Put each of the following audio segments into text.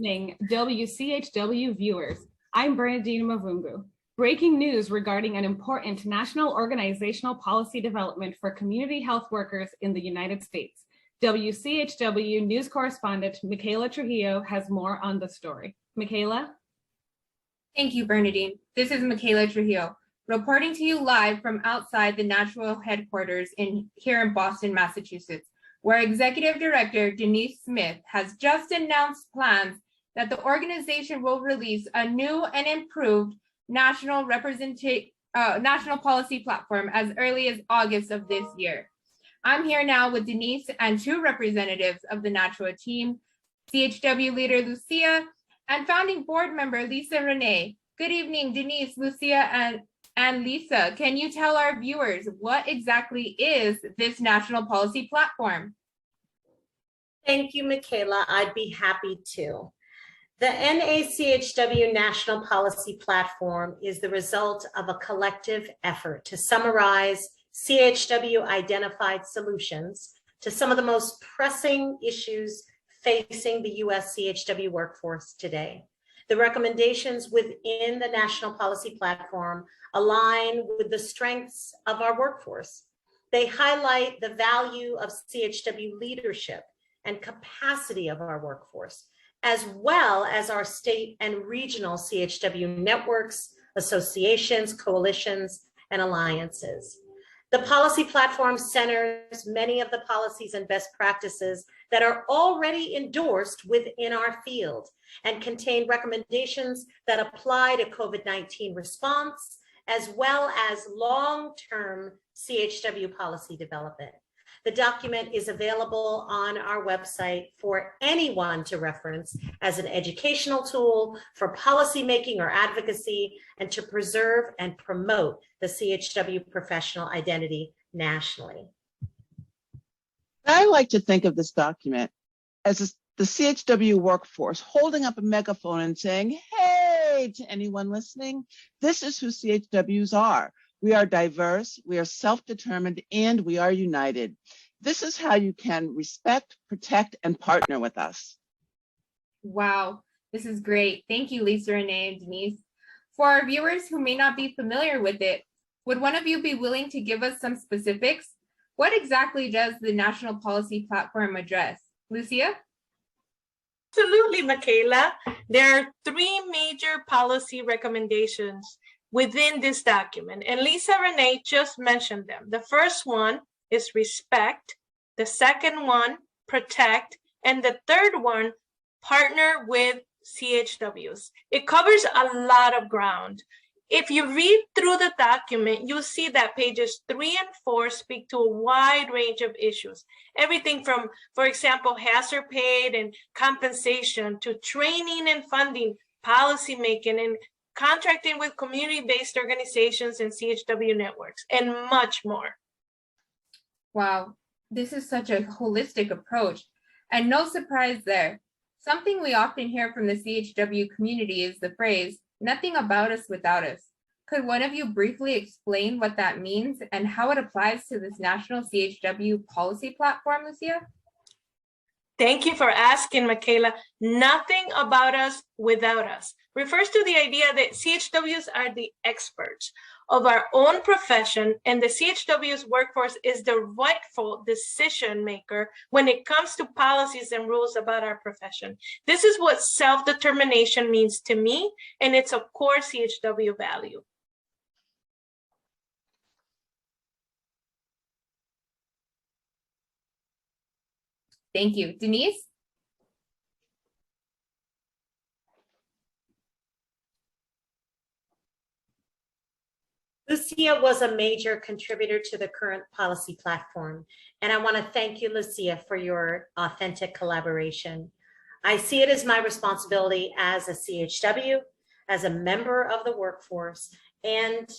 Evening, WCHW viewers. I'm Bernadine Mavungu. Breaking news regarding an important national organizational policy development for community health workers in the United States. WCHW news correspondent Michaela Trujillo has more on the story. Michaela? Thank you, Bernadine. This is Michaela Trujillo, reporting to you live from outside the NACHW headquarters here in Boston, Massachusetts, where Executive Director Denise Smith has just announced plans that the organization will release a new and improved national policy platform as early as August of this year. I'm here now with Denise and two representatives of the NACHW team, CHW leader Lucia and founding board member Lisa Renee. Good evening, Denise, Lucia, and Lisa. Can you tell our viewers what exactly is this national policy platform? Thank you, Michaela. I'd be happy to. The NACHW National Policy Platform is the result of a collective effort to summarize CHW identified solutions to some of the most pressing issues facing the US CHW workforce today. The recommendations within the National Policy Platform align with the strengths of our workforce. They highlight the value of CHW leadership and capacity of our workforce, as well as our state and regional CHW networks, associations, coalitions, and alliances. The policy platform centers many of the policies and best practices that are already endorsed within our field and contain recommendations that apply to COVID-19 response, as well as long-term CHW policy development. The document is available on our website for anyone to reference as an educational tool for policymaking or advocacy and to preserve and promote the CHW professional identity nationally. I like to think of this document as the CHW workforce holding up a megaphone and saying, hey, to anyone listening, this is who CHWs are. We are diverse, we are self-determined, and we are united. This is how you can respect, protect, and partner with us. Wow, this is great. Thank you, Lisa, Renee, and Denise. For our viewers who may not be familiar with it, would one of you be willing to give us some specifics? What exactly does the National Policy Platform address? Lucia? Absolutely, Michaela. There are three major policy recommendations within this document, and Lisa Renee just mentioned them. The first one is respect, the second one, protect, and the third one, partner with CHWs. It covers a lot of ground. If you read through the document, you'll see that pages 3 and 4 speak to a wide range of issues. Everything from, for example, hazard paid and compensation to training and funding, policy making, and contracting with community-based organizations and CHW networks, and much more. Wow, this is such a holistic approach, and no surprise there. Something we often hear from the CHW community is the phrase, nothing about us without us. Could one of you briefly explain what that means and how it applies to this national CHW policy platform, Lucia? Thank you for asking, Michaela. Nothing about us without us refers to the idea that CHWs are the experts of our own profession, and the CHW's workforce is the rightful decision maker when it comes to policies and rules about our profession. This is what self-determination means to me, and it's a core CHW value. Thank you. Denise? Lucia was a major contributor to the current policy platform, and I want to thank you, Lucia, for your authentic collaboration. I see it as my responsibility as a CHW, as a member of the workforce, and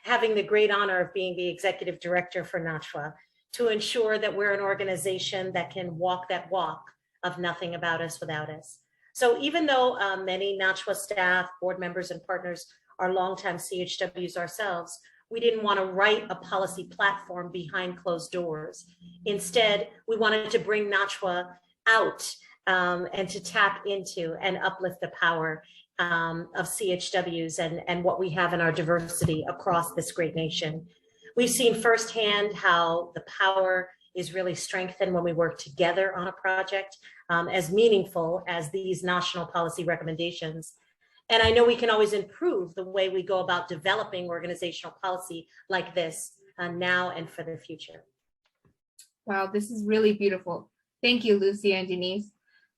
having the great honor of being the executive director for NACHW, to ensure that we're an organization that can walk that walk of nothing about us without us. So even though many NACHW staff, board members, and partners are longtime CHWs ourselves, we didn't want to write a policy platform behind closed doors. Instead, we wanted to bring NACHW out and to tap into and uplift the power of CHWs and what we have in our diversity across this great nation. We've seen firsthand how the power is really strengthened when we work together on a project, as meaningful as these national policy recommendations. And I know we can always improve the way we go about developing organizational policy like this now and for the future. Wow, this is really beautiful. Thank you, Lucia and Denise.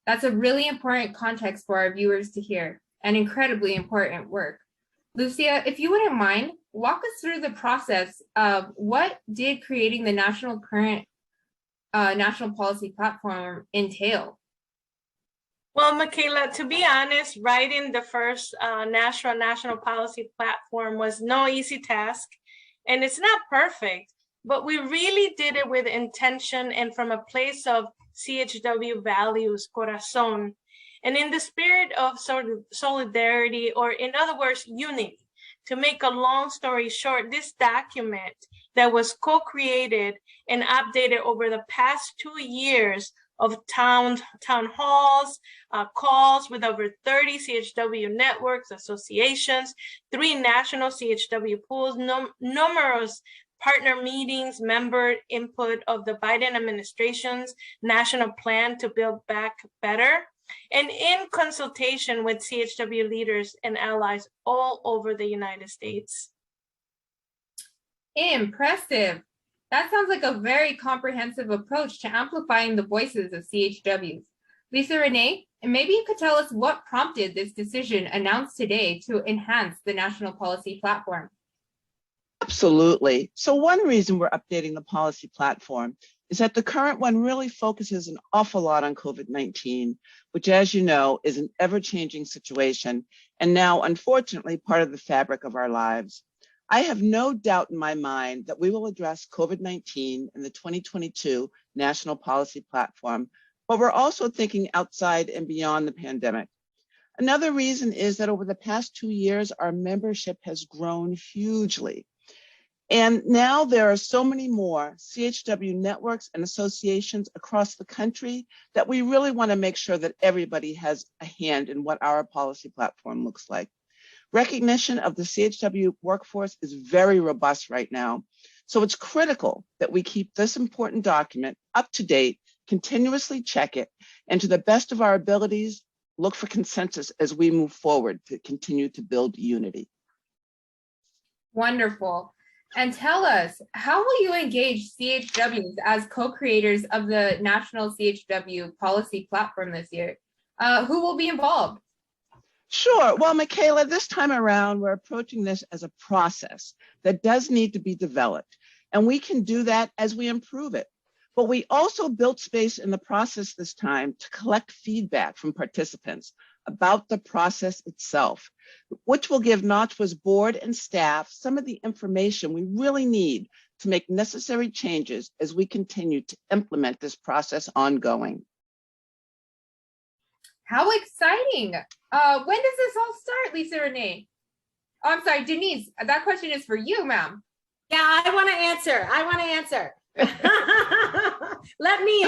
That's a really important context for our viewers to hear, and incredibly important work. Lucia, if you wouldn't mind, walk us through the process of what did creating the national policy platform entail? Well, Michaela, to be honest, writing the first national policy platform was no easy task, and it's not perfect, but we really did it with intention and from a place of CHW values, corazón, and in the spirit of solidarity, or in other words, unity. To make a long story short, this document that was co-created and updated over the past 2 years of town halls, calls with over 30 CHW networks, associations, 3 national CHW pools, numerous partner meetings, member input of the Biden administration's national plan to build back better, and in consultation with CHW leaders and allies all over the United States. Impressive. That sounds like a very comprehensive approach to amplifying the voices of CHWs. Lisa Renee, and maybe you could tell us what prompted this decision announced today to enhance the national policy platform. Absolutely. So one reason we're updating the policy platform is that the current one really focuses an awful lot on COVID-19, which, as you know, is an ever-changing situation, and now, unfortunately, part of the fabric of our lives. I have no doubt in my mind that we will address COVID-19 in the 2022 National Policy Platform, but we're also thinking outside and beyond the pandemic. Another reason is that over the past 2 years, our membership has grown hugely. And now there are so many more CHW networks and associations across the country that we really want to make sure that everybody has a hand in what our policy platform looks like. Recognition of the CHW workforce is very robust right now. So it's critical that we keep this important document up to date, continuously check it, and to the best of our abilities, look for consensus as we move forward to continue to build unity. Wonderful. And tell us, how will you engage CHWs as co-creators of the National CHW Policy Platform this year? Who will be involved? Sure. Well, Michaela, this time around, we're approaching this as a process that does need to be developed, and we can do that as we improve it. But we also built space in the process this time to collect feedback from participants about the process itself, which will give NACHW's board and staff some of the information we really need to make necessary changes as we continue to implement this process ongoing. How exciting. When does this all start, Lisa Renee? Oh, I'm sorry, Denise, that question is for you, ma'am. Yeah, I want to answer. Let me.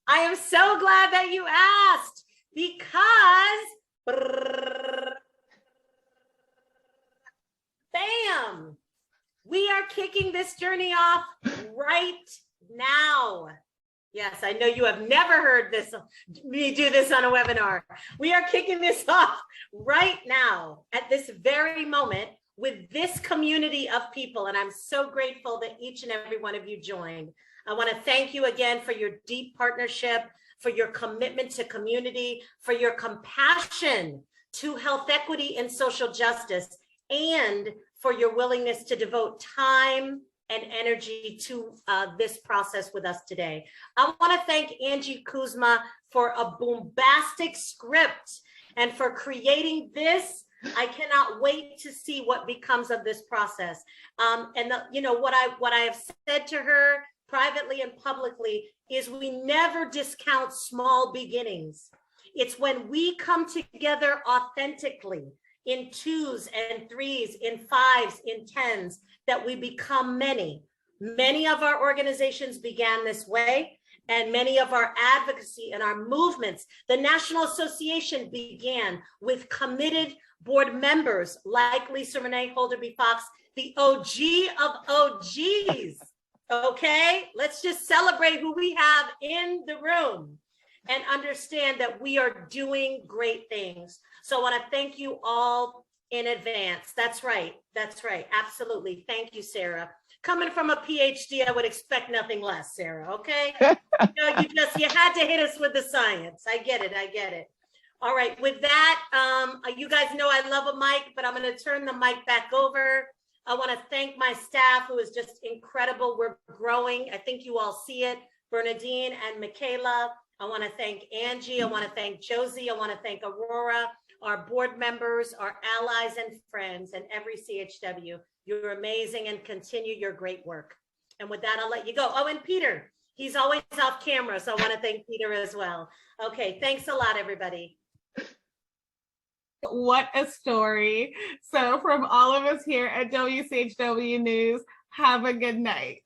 I am so glad that you asked, because bam, we are kicking this journey off right now. Yes, I know you have never heard me do this on a webinar. We are kicking this off right now at this very moment with this community of people. And I'm so grateful that each and every one of you joined. I want to thank you again for your deep partnership, for your commitment to community, for your compassion to health equity and social justice, and for your willingness to devote time and energy to this process with us today. I want to thank Angie Kuzma for a bombastic script and for creating this. I cannot wait to see what becomes of this process. What I have said to her privately and publicly is we never discount small beginnings. It's when we come together authentically in 2s and 3s, in 5s, in 10s, that we become many. Many of our organizations began this way, And many of our advocacy and our movements, the National Association began with committed board members like Lisa Renee Holderby Fox, the OG of OGs. Okay, let's just celebrate who we have in the room and understand that we are doing great things. So I want to thank you all in advance. That's right. That's right. Absolutely. Thank you, Sarah. Coming from a PhD, I would expect nothing less, Sarah. Okay. You had to hit us with the science. I get it. I get it. All right. With that, you guys know I love a mic, but I'm going to turn the mic back over. I want to thank my staff, who is just incredible. We're growing. I think you all see it. Bernadine and Michaela. I want to thank Angie. I want to thank Josie. I want to thank Aurora, our board members, our allies and friends, and every CHW. You're amazing and continue your great work. And with that, I'll let you go. Oh, and Peter, he's always off camera, so I want to thank Peter as well. Okay, thanks a lot, everybody. What a story. So from all of us here at WCHW News, have a good night.